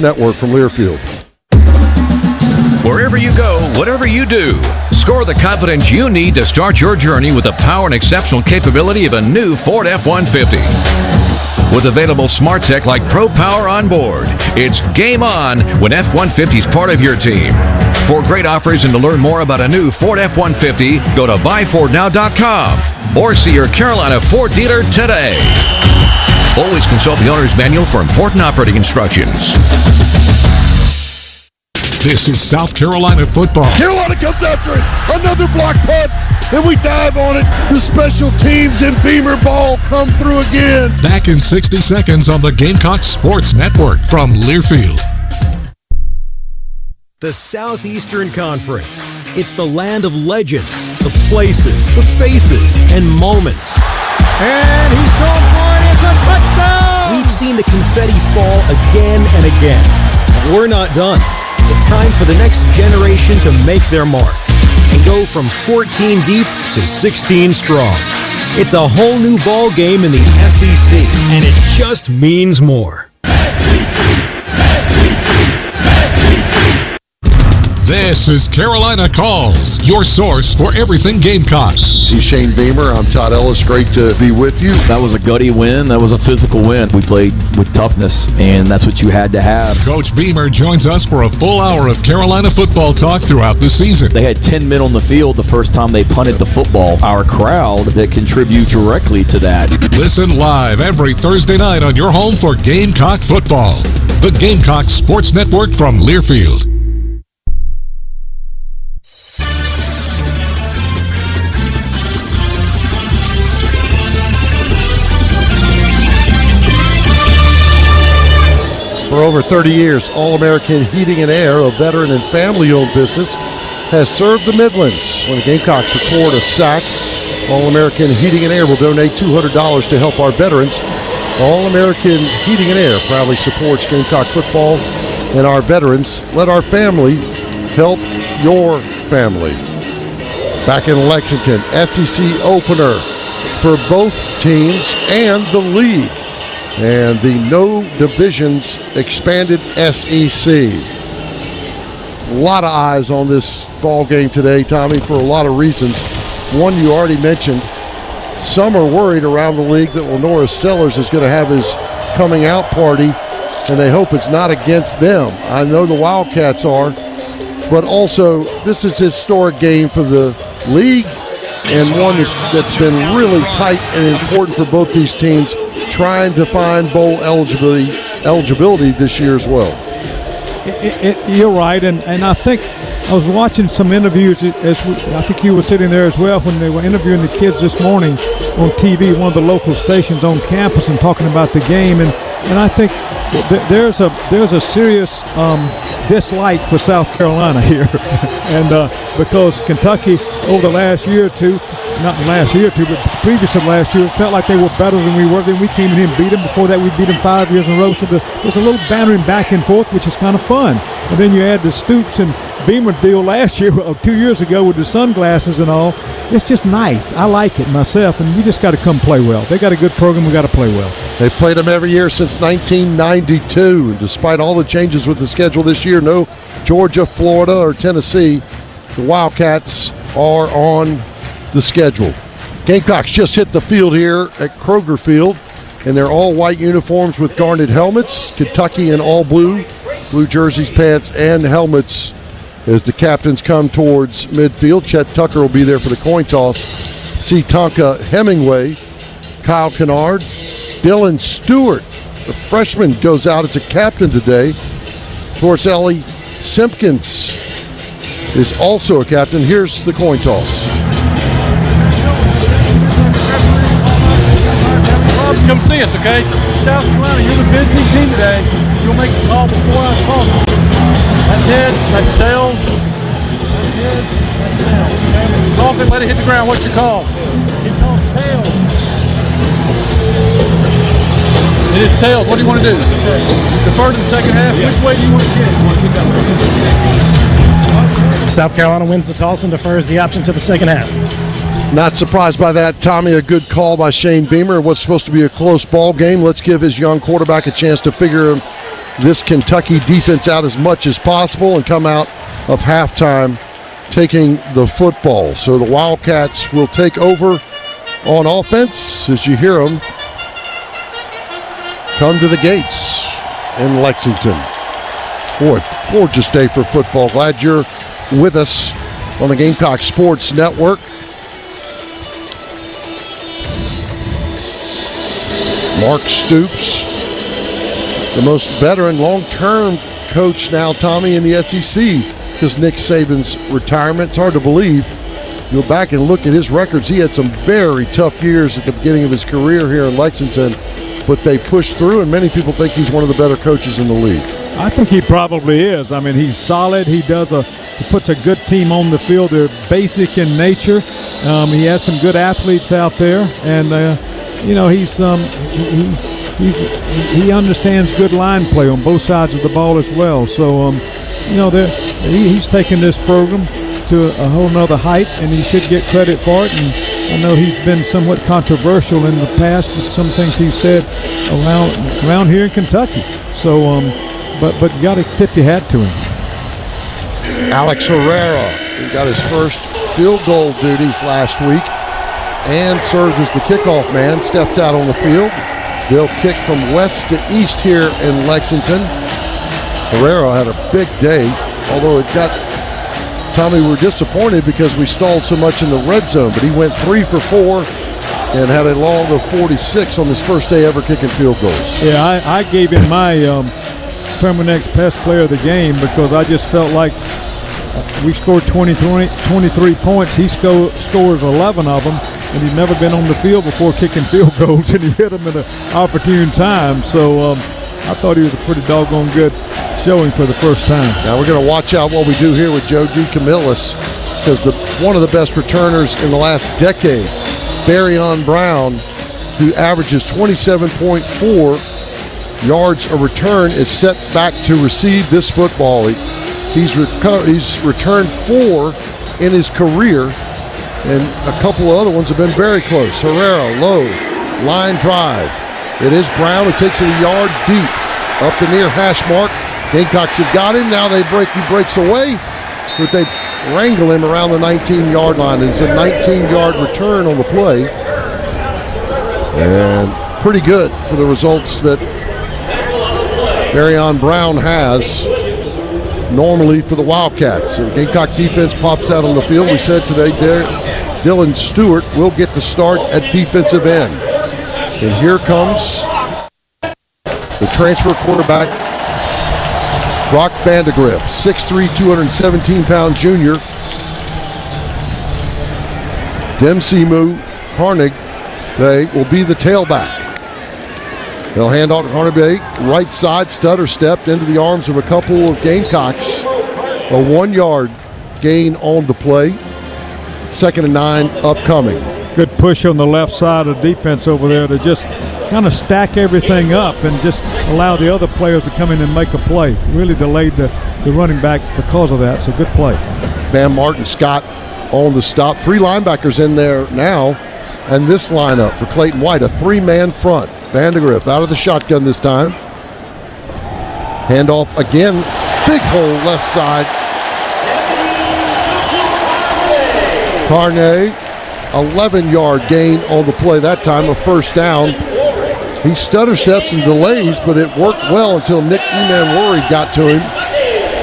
Network from Learfield. Wherever you go, whatever you do, score the confidence you need to start your journey with the power and exceptional capability of a new Ford F-150. With available smart tech like Pro Power on board, it's game on when F-150 is part of your team. For great offers and to learn more about a new Ford F-150, go to buyfordnow.com or see your Carolina Ford dealer today. Always consult the owner's manual for important operating instructions. This is South Carolina football. Carolina comes after it. Another block punt, and we dive on it. The special teams and Beamer ball come through again. Back in 60 seconds on the Gamecocks Sports Network from Learfield. The Southeastern Conference. It's the land of legends, the places, the faces, and moments. And he's going for it. It's a touchdown! We've seen the confetti fall again and again. But we're not done. It's time for the next generation to make their mark and go from 14 deep to 16 strong. It's a whole new ball game in the SEC, and it just means more. This is Carolina Calls, your source for everything Gamecocks. See Shane Beamer, I'm Todd Ellis. Great to be with you. That was a gutty win. That was a physical win. We played with toughness, and that's what you had to have. Coach Beamer joins us for a full hour of Carolina football talk throughout the season. They had 10 men on the field the first time they punted the football. Our crowd that contribute directly to that. Listen live every Thursday night on your home for Gamecock football. The Gamecocks Sports Network from Learfield. For over 30 years, All-American Heating and Air, a veteran and family-owned business, has served the Midlands. When the Gamecocks record a sack, All-American Heating and Air will donate $200 to help our veterans. All-American Heating and Air proudly supports Gamecock football and our veterans. Let our family help your family. Back in Lexington, SEC opener for both teams and the league. And the no divisions expanded SEC. A lot of eyes on this ball game today, Tommy, for a lot of reasons. One you already mentioned. Some are worried around the league that Lenora Sellers is going to have his coming out party, and they hope it's not against them. I know the Wildcats are, but also this is a historic game for the league and one that's been really tight and important for both these teams, trying to find bowl eligibility this year as well. You're right, and I think I was watching some interviews I think you were sitting there as well when they were interviewing the kids this morning on TV, one of the local stations on campus, and talking about the game, and I think there's a serious dislike for South Carolina here, and because Kentucky over the last year or two, not the last year or two, but previous to last year, it felt like they were better than we were. Then we came in here and beat them. Before that, we beat them 5 years in a row. So there's a little bantering back and forth, which is kind of fun. And then you add the Stoops and Beamer deal last year, 2 years ago, with the sunglasses and all. It's just nice. I like it myself, and we just got to come play well. They got a good program. We got to play well. They've played them every year since 1992. Despite all the changes with the schedule this year, no Georgia, Florida, or Tennessee, the Wildcats are on the schedule. Gamecocks just hit the field here at Kroger Field in their all-white uniforms with garnet helmets. Kentucky in all blue jerseys, pants, and helmets as the captains come towards midfield. Chet Tucker will be there for the coin toss. C. Tonka Hemingway, Kyle Kennard, Dylan Stewart, the freshman, goes out as a captain today. Torselli Simpkins is also a captain. Here's the coin toss. Come see us, okay? South Carolina, you're the visiting team today. You'll make the call before I call. That's heads, that's tails. That's heads, that's tails. Okay? Toss it, let it hit the ground. What's your call? He calls tails. It is tails. What do you want to do? Defer to the second half. Which way do you want to get it? You want to kick out? South Carolina wins the toss and defers the option to the second half. Not surprised by that, Tommy. A good call by Shane Beamer. What's supposed to be a close ball game. Let's give his young quarterback a chance to figure this Kentucky defense out as much as possible and come out of halftime taking the football. So the Wildcats will take over on offense as you hear them come to the gates in Lexington. Boy, gorgeous day for football. Glad you're with us on the Gamecock Sports Network. Mark Stoops, the most veteran long-term coach now, Tommy, in the SEC because Nick Saban's retirement. It's hard to believe. You go back and look at his records. He had some very tough years at the beginning of his career here in Lexington, but they pushed through, and many people think he's one of the better coaches in the league. I think he probably is. I mean, he's solid. He puts a good team on the field. They're basic in nature. He has some good athletes out there, and he understands good line play on both sides of the ball as well. So he's taken this program to a whole nother height, and he should get credit for it. And I know he's been somewhat controversial in the past with some things he said around here in Kentucky. So, but you got to tip your hat to him. Alex Herrera, he got his first field goal duties last week and served as the kickoff man, steps out on the field. They'll kick from west to east here in Lexington. Herrera had a big day, although Tommy, we're disappointed because we stalled so much in the red zone, but he went 3 for 4 and had a log of 46 on his first day ever kicking field goals. Yeah, I gave him my Permanex Best Player of the game because I just felt like we scored 23 points. He scores 11 of them, and he'd never been on the field before kicking field goals, and he hit them at an opportune time. So I thought he was a pretty doggone good showing for the first time. Now we're going to watch out what we do here with Joe DeCamillis because one of the best returners in the last decade, Barryon Brown, who averages 27.4 yards a return, is set back to receive this football. He's returned 4 in his career, and a couple of other ones have been very close. Herrera, low, line drive. It is Brown who takes it a yard deep, up the near hash mark. Gamecocks have got him. Now he breaks away, but they wrangle him around the 19-yard line. It's a 19-yard return on the play, and pretty good for the results that Barryon Brown has normally for the Wildcats. The Gamecock defense pops out on the field. We said today Dylan Stewart will get the start at defensive end. And here comes the transfer quarterback, Brock Vandegrift, 6'3", 217-pound junior. Demsimu Carnegie will be the tailback. They'll hand off to Carnegie, right side, stutter stepped into the arms of a couple of Gamecocks. A 1-yard gain on the play. 2nd and 9 upcoming. Good push on the left side of the defense over there to just kind of stack everything up and just allow the other players to come in and make a play. Really delayed the running back because of that, so good play. Van Martin Scott on the stop. 3 linebackers in there now, and this lineup for Clayton White, a 3-man front. Vandegrift out of the shotgun this time. Handoff again, big hole left side. Carney, 11-yard gain on the play that time, a first down. He stutter steps and delays, but it worked well until Nick Emanwari got to him.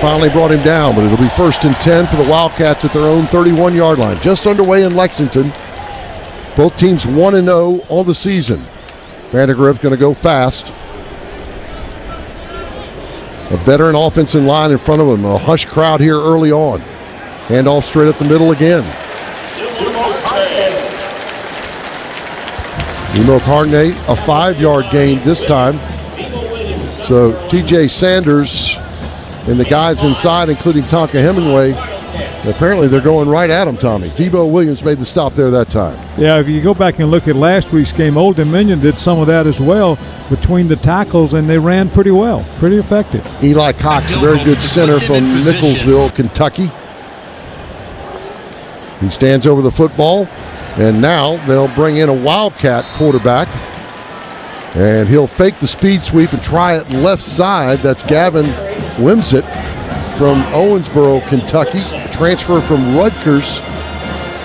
Finally brought him down, but it'll be 1st and 10 for the Wildcats at their own 31-yard line. Just underway in Lexington. Both teams 1-0 on the season. Vandegrift going to go fast. A veteran offensive line in front of him. A hush crowd here early on. Handoff straight up the middle again. Nemo Carney, a 5-yard gain this time. So TJ Sanders and the guys inside, including Tonka Hemingway, apparently they're going right at him, Tommy. Debo Williams made the stop there that time. Yeah, if you go back and look at last week's game, Old Dominion did some of that as well between the tackles, and they ran pretty well, pretty effective. Eli Cox, a very good center from Nicholsville, Kentucky. He stands over the football, and now they'll bring in a Wildcat quarterback. And he'll fake the speed sweep and try it left side. That's Gavin Wimsett from Owensboro, Kentucky. Transfer from Rutgers.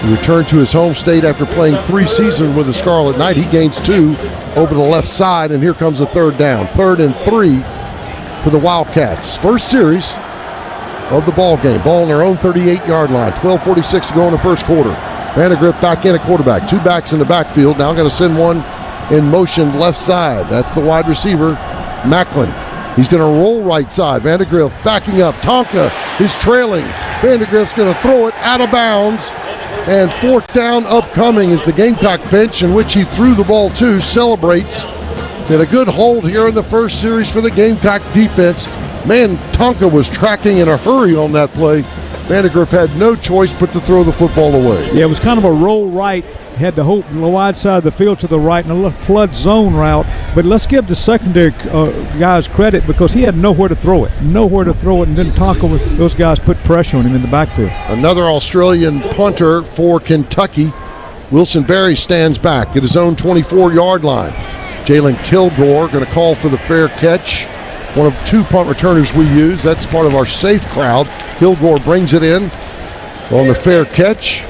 He returned to his home state after playing 3 seasons with the Scarlet Knight. He gains 2 over the left side, and here comes a third down. 3rd and 3 for the Wildcats. First series of the ball game. Ball on their own 38-yard line. 12:46 to go in the first quarter. Vandegrift back in at quarterback. 2 backs in the backfield. Now going to send one in motion left side. That's the wide receiver, Macklin. He's going to roll right side. Vandegrift backing up. Tonka is trailing. Vandegrift's going to throw it out of bounds. And 4th down upcoming as the Gamecock bench, in which he threw the ball to, celebrates. Did a good hold here in the first series for the Gamecock defense. Man, Tonka was tracking in a hurry on that play. Vandegrift had no choice but to throw the football away. Yeah, it was kind of a roll right. Had the wide side of the field to the right and a flood zone route. But let's give the secondary guys credit because he had nowhere to throw it. And then Tonka, those guys put pressure on him in the backfield. Another Australian punter for Kentucky. Wilson Berry stands back at his own 24-yard line. Jalen Kilgore going to call for the fair catch. One of 2 punt returners we use. That's part of our safe crowd. Kilgore brings it in on the fair catch.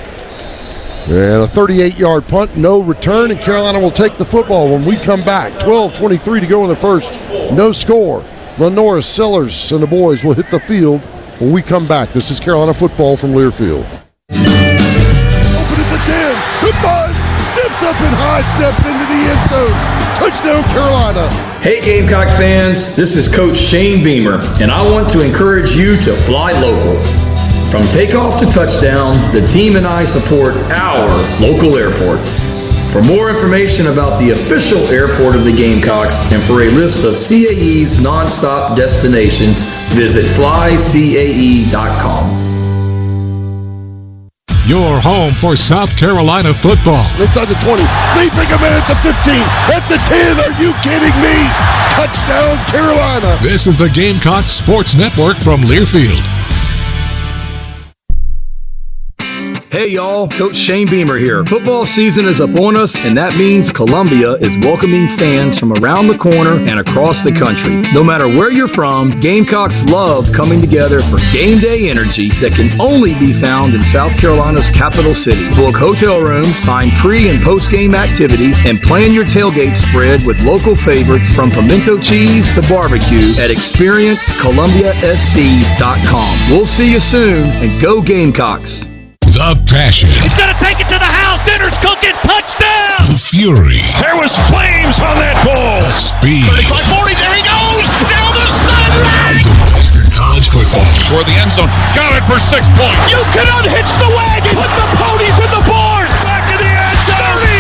And a 38-yard punt, no return, and Carolina will take the football when we come back. 12:23 to go in the first. No score. Lenora, Sellers, and the boys will hit the field when we come back. This is Carolina football from Learfield. Open at the 10. The 5. Steps up and high steps into the end zone. Touchdown, Carolina. Hey Gamecock fans, this is Coach Shane Beamer, and I want to encourage you to fly local. From takeoff to touchdown, the team and I support our local airport. For more information about the official airport of the Gamecocks and for a list of CAE's nonstop destinations, visit flycae.com. Your home for South Carolina football. Inside the 20, leaping a man at the 15, at the 10, are you kidding me? Touchdown, Carolina. This is the Gamecock Sports Network from Learfield. Hey y'all, Coach Shane Beamer here. Football season is upon us, and that means Columbia is welcoming fans from around the corner and across the country. No matter where you're from, Gamecocks love coming together for game day energy that can only be found in South Carolina's capital city. Book hotel rooms, find pre- and post-game activities, and plan your tailgate spread with local favorites from pimento cheese to barbecue at experiencecolumbiasc.com. We'll see you soon, and go Gamecocks. The passion. He's going to take it to the house. Dinner's cooking. Touchdown. The fury. There was flames on that ball. The speed. 35-40. There he goes. Down the sideline. Western College football. For the end zone. Got it for 6 points. You can unhitch the wagon. Put the ponies in the barn. Back to the end zone. 30,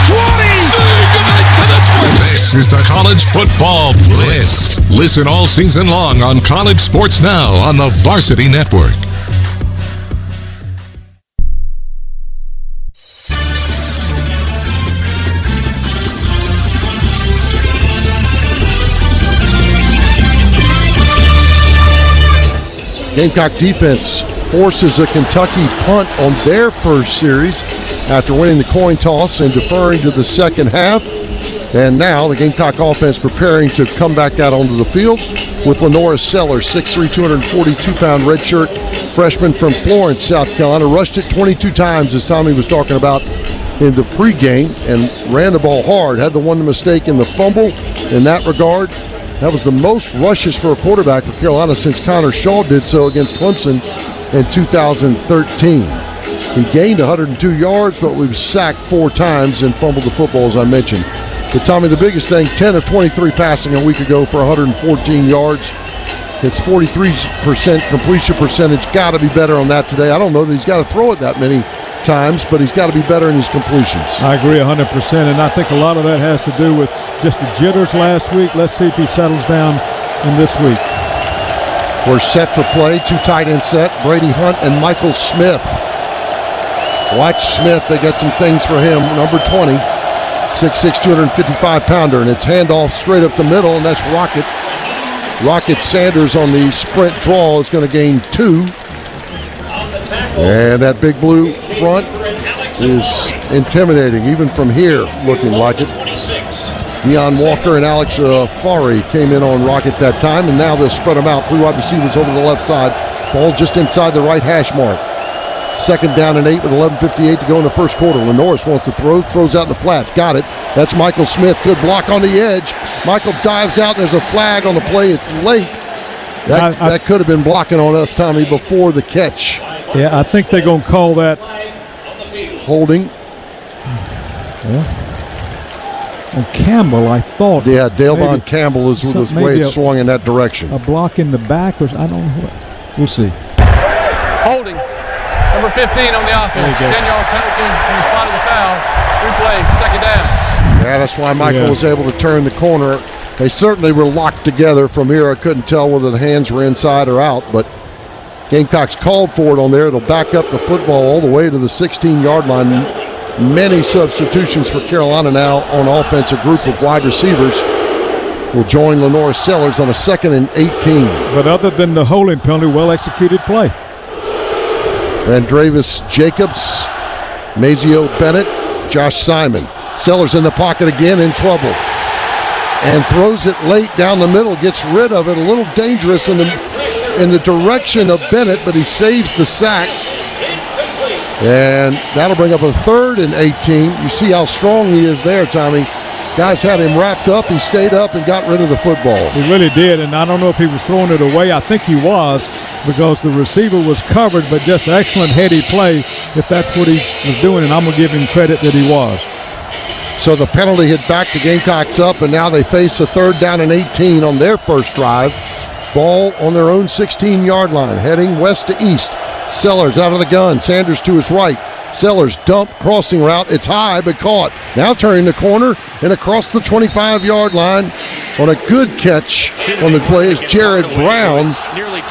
20. This is the College Football Blitz. Listen all season long on College Sports Now on the Varsity Network. Gamecock defense forces a Kentucky punt on their first series after winning the coin toss and deferring to the second half. And now the Gamecock offense preparing to come back out onto the field with Lenora Sellers, 6'3", 242-pound redshirt freshman from Florence, South Carolina. Rushed it 22 times, as Tommy was talking about in the pregame, and ran the ball hard. Had the one mistake in the fumble in that regard. That was the most rushes for a quarterback for Carolina since Connor Shaw did so against Clemson in 2013. He gained 102 yards, but was sacked 4 times and fumbled the football, as I mentioned. But Tommy, the biggest thing, 10 of 23 passing a week ago for 114 yards. It's 43% completion percentage. Got to be better on that today. I don't know that he's got to throw it that many times, but he's got to be better in his completions. I agree 100%, and I think a lot of that has to do with just the jitters last week. Let's see if he settles down in this week. We're set for play. 2 tight end set. Brady Hunt and Michael Smith. Watch Smith. They got some things for him. Number 20, 6'6", 255-pounder, and it's handoff straight up the middle, and that's Rocket. Rocket Sanders on the sprint draw is going to gain 2. And that big blue front is intimidating, even from here, looking like it. Deion Walker and Alex Fari came in on Rocket that time, and now they'll spread them out. 3 wide receivers over the left side. Ball just inside the right hash mark. 2nd down and 8 with 11:58 to go in the first quarter. Lenoris wants to throw, throws out in the flats. Got it. That's Michael Smith. Good block on the edge. Michael dives out, and there's a flag on the play. It's late. That could have been blocking on us, Tommy, before the catch. Yeah, I think they're going to call that holding. Yeah. On Campbell, I thought. Yeah, Dalevon Campbell is the way it swung in that direction. A block in the back, or I don't know what. We'll see. Holding. Number 15 on the offense. 10-yard penalty from the spot of the foul. Replay, 2nd down. Yeah, that's why Michael was able to turn the corner. They certainly were locked together from here. I couldn't tell whether the hands were inside or out, but Gamecocks called for it on there. It'll back up the football all the way to the 16-yard line. Many substitutions for Carolina now on offense. A group of wide receivers will join Lenore Sellers on a 2nd and 18. But other than the holding penalty, well-executed play. Vandravis Jacobs, Mazio Bennett, Josh Simon. Sellers in the pocket again, in trouble. And throws it late down the middle, gets rid of it. A little dangerous in the direction of Bennett, but he saves the sack. And that'll bring up a 3rd and 18. You see how strong he is there, Tommy. Guys had him wrapped up. He stayed up and got rid of the football. He really did, and I don't know if he was throwing it away. I think he was, because the receiver was covered, but just excellent heady play if that's what he was doing, and I'm going to give him credit that he was. So the penalty hit back the Gamecocks up, and now they face a 3rd down and 18 on their first drive. Ball on their own 16-yard line, heading west to east. Sellers out of the gun. Sanders to his right. Sellers dump crossing route. It's high but caught. Now turning the corner and across the 25-yard line on a good catch on the play is Jared Brown.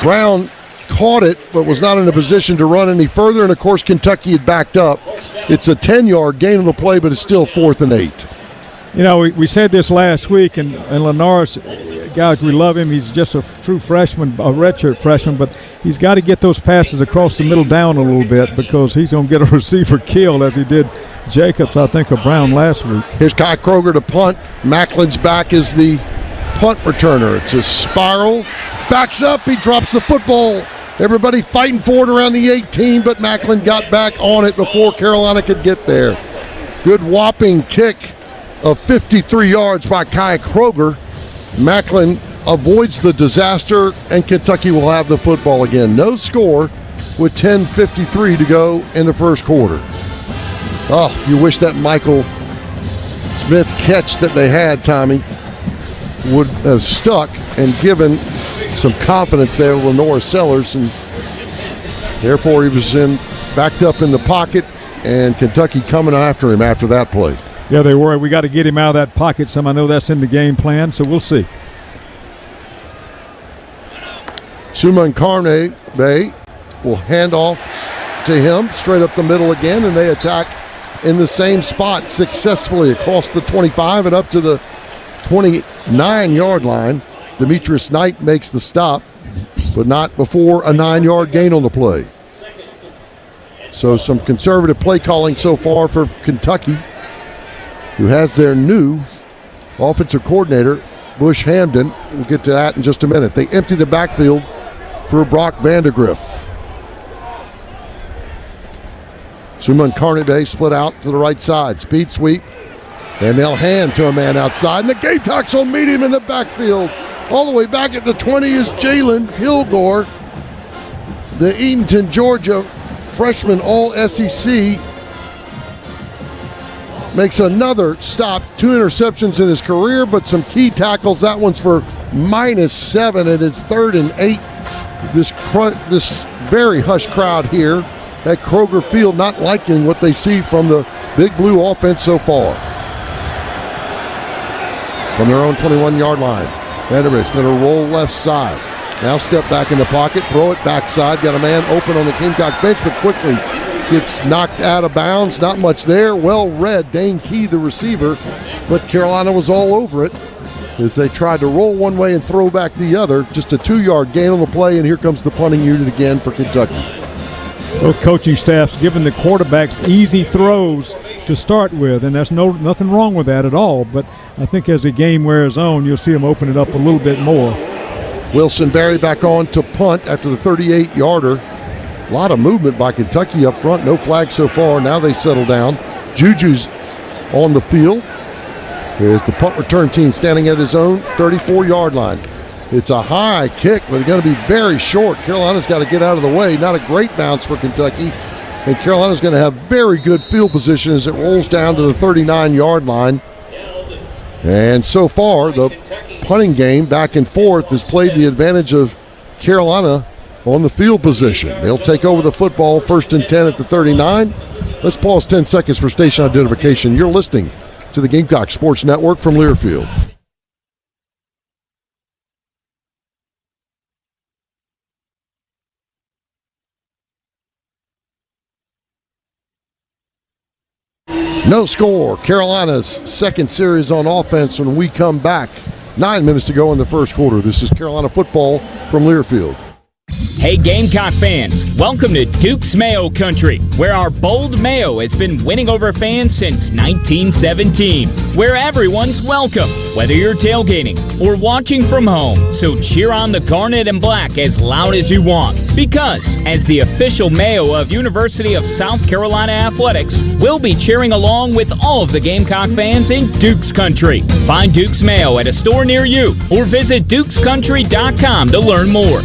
Brown caught it but was not in a position to run any further, and of course Kentucky had backed up. It's a 10-yard gain on the play, but it's still 4th and 8. You know, we said this last week, and Lenoris, guys, we love him. He's just a true freshman, a redshirt freshman, but he's got to get those passes across the middle down a little bit, because he's going to get a receiver killed, as he did Jacobs, I think, of Brown last week. Here's Kai Kroger to punt. Macklin's back is the punt returner. It's a spiral. Backs up. He drops the football. Everybody fighting for it around the 18, but Macklin got back on it before Carolina could get there. Good whopping kick of 53 yards by Kai Kroger. Macklin avoids the disaster, and Kentucky will have the football again. No score with 10:53 to go in the first quarter. Oh, you wish that Michael Smith catch that they had, Tommy, would have stuck and given some confidence there to Lenore Sellers, and therefore he was backed up in the pocket, and Kentucky coming after him after that play. Yeah, they were. We got to get him out of that pocket some. I know that's in the game plan, so we'll see. Suman Carne Bay will hand off to him straight up the middle again, and they attack in the same spot successfully across the 25 and up to the 29-yard line. Demetrius Knight makes the stop, but not before a 9-yard gain on the play. So some conservative play calling so far for Kentucky, who has their new offensive coordinator, Bush Hamden. We'll get to that in just a minute. They empty the backfield for Brock Vandegrift. Suman Carnaday split out to the right side. Speed sweep, and they'll hand to a man outside, and the Gamecocks will meet him in the backfield. All the way back at the 20 is Jalen Kilgore, the Eatonton, Georgia freshman All-SEC. Makes another stop. 2 interceptions in his career, but some key tackles. That one's for -7, and it's 3rd and 8. This very hushed crowd here at Kroger Field not liking what they see from the Big Blue offense so far. From their own 21-yard line, Vanderbilt's going to roll left side. Now step back in the pocket, throw it backside. Got a man open on the Gamecock bench, but quickly gets knocked out of bounds. Not much there. Well read. Dane Key, the receiver, but Carolina was all over it as they tried to roll one way and throw back the other. Just a 2-yard gain on the play, and here comes the punting unit again for Kentucky. Both coaching staffs giving the quarterbacks easy throws to start with, and there's nothing wrong with that at all. But I think as the game wears on, you'll see them open it up a little bit more. Wilson Berry back on to punt after the 38-yarder. A lot of movement by Kentucky up front. No flag so far. Now they settle down. Juju's on the field. Here's the punt return team standing at his own 34-yard line. It's a high kick, but it's going to be very short. Carolina's got to get out of the way. Not a great bounce for Kentucky. And Carolina's going to have very good field position as it rolls down to the 39-yard line. And so far, the punting game back and forth has played the advantage of Carolina on the field position. They'll take over the football, 1st and 10 at the 39. Let's pause 10 seconds for station identification. You're listening to the Gamecock Sports Network from Learfield. No score. Carolina's second series on offense when we come back. 9 minutes to go in the first quarter. This is Carolina football from Learfield. Hey Gamecock fans, welcome to Duke's Mayo Country, where our bold Mayo has been winning over fans since 1917, where everyone's welcome, whether you're tailgating or watching from home. So cheer on the Garnet and Black as loud as you want, because as the official Mayo of University of South Carolina Athletics, we'll be cheering along with all of the Gamecock fans in Duke's Country. Find Duke's Mayo at a store near you or visit dukescountry.com to learn more.